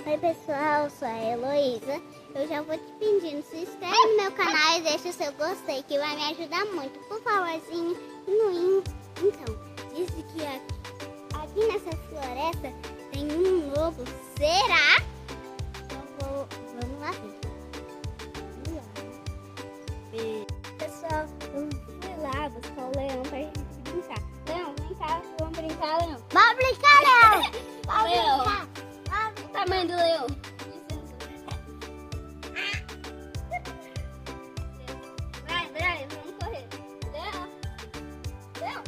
Oi pessoal, eu sou a Heloísa. Eu já vou te pedindo, se inscreve no meu canal e deixa o seu gostei, que vai me ajudar muito. Por favorzinho, no Então, diz que aqui nessa floresta tem um lobo. Será? Então vamos lá ver. Pessoal, eu fui lá buscar o leão pra gente brincar. Leão, vem cá, vamos brincar, Leão. Vamos brincar, Leão! Vamos brincar! O tamanho do leão. Vai, Brian, vamos correr. Leão. Leão.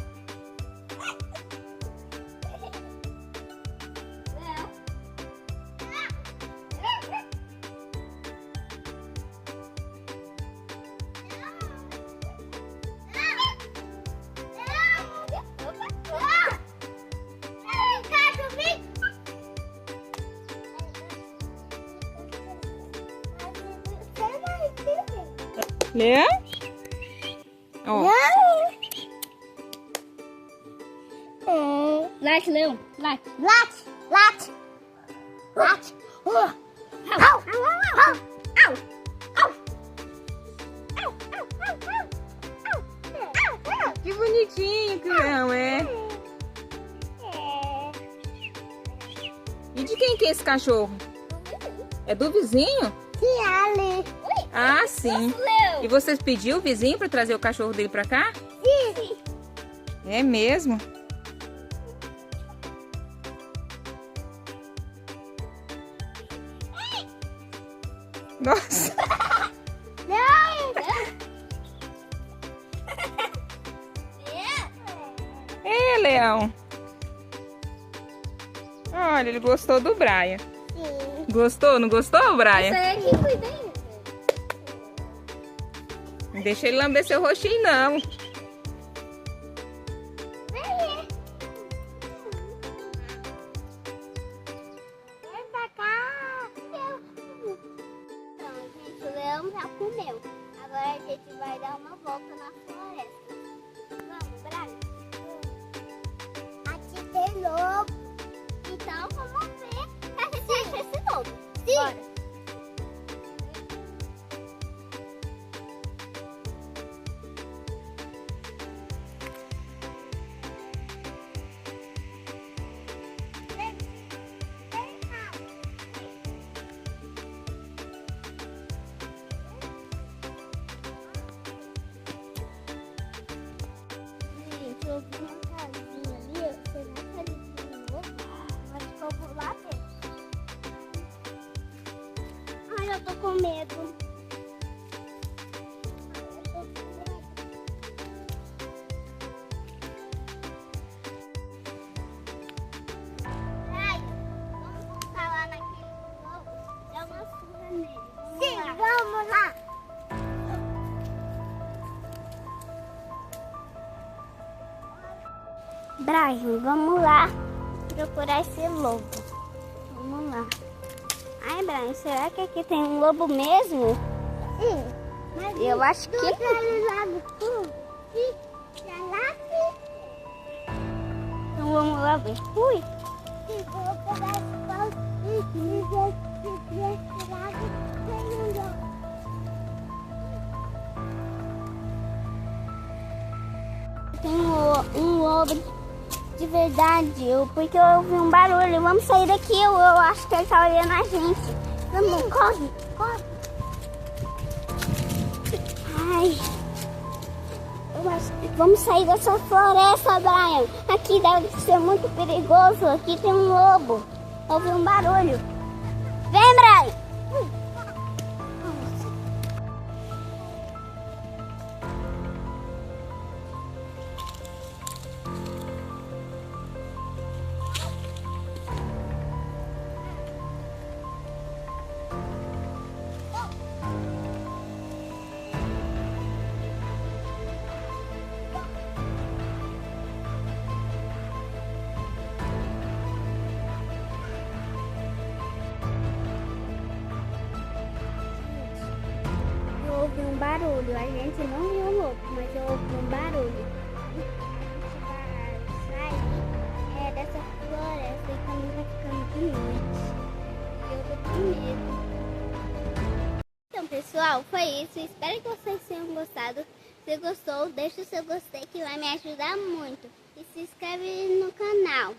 Leão. Leão? Ó. Late, Leão. Late. Late. Late. Late. Au. Au. Au. Au. Au. Que bonitinho que o leão é. E de quem que é esse cachorro? É do vizinho? Sim, ali. Ah, sim. E você pediu o vizinho para trazer o cachorro dele para cá? Sim. É mesmo? Nossa. É, Leão. Olha, ele gostou do Brian. Sim. Gostou? Não gostou, Brian? Aqui, cuida aí. Não deixa ele lamber seu rostinho, não. Vem pra cá. Então, gente, o leão já comeu. Agora a gente vai dar uma volta na floresta. Vamos, Brian. Aqui tem lobo. Então, vamos ver se a gente acha esse lobo. Sim. Bora. Eu vi uma casinha ali, será que ele tem um lobo? Acho que eu vou lá ver. Ai, eu tô com medo. Ai, vamos voltar lá naquele lobo. Dá uma surra nele. Sim, vamos lá. Brian, vamos lá procurar esse lobo. Vamos lá. Ai, Brian, será que aqui tem um lobo mesmo? Sim. Mas eu acho que não. Então vamos lá ver. Fui. Tem um lobo de verdade, porque eu ouvi um barulho. Vamos sair daqui, eu acho que ele tá olhando a gente. Vamos, corre, corre. Ai, eu acho que vamos sair dessa floresta, Brian. Aqui deve ser muito perigoso. Aqui tem um lobo. Eu ouvi um barulho. Vem, Brian. Eu ouvi um barulho, a gente não viu o lobo, mas eu ouvi um barulho. A gente vai sair dessa floresta e também vai ficando de noite. E eu tô pessoal, foi isso. Espero que vocês tenham gostado. Se gostou, deixa o seu gostei que vai me ajudar muito. E se inscreve no canal.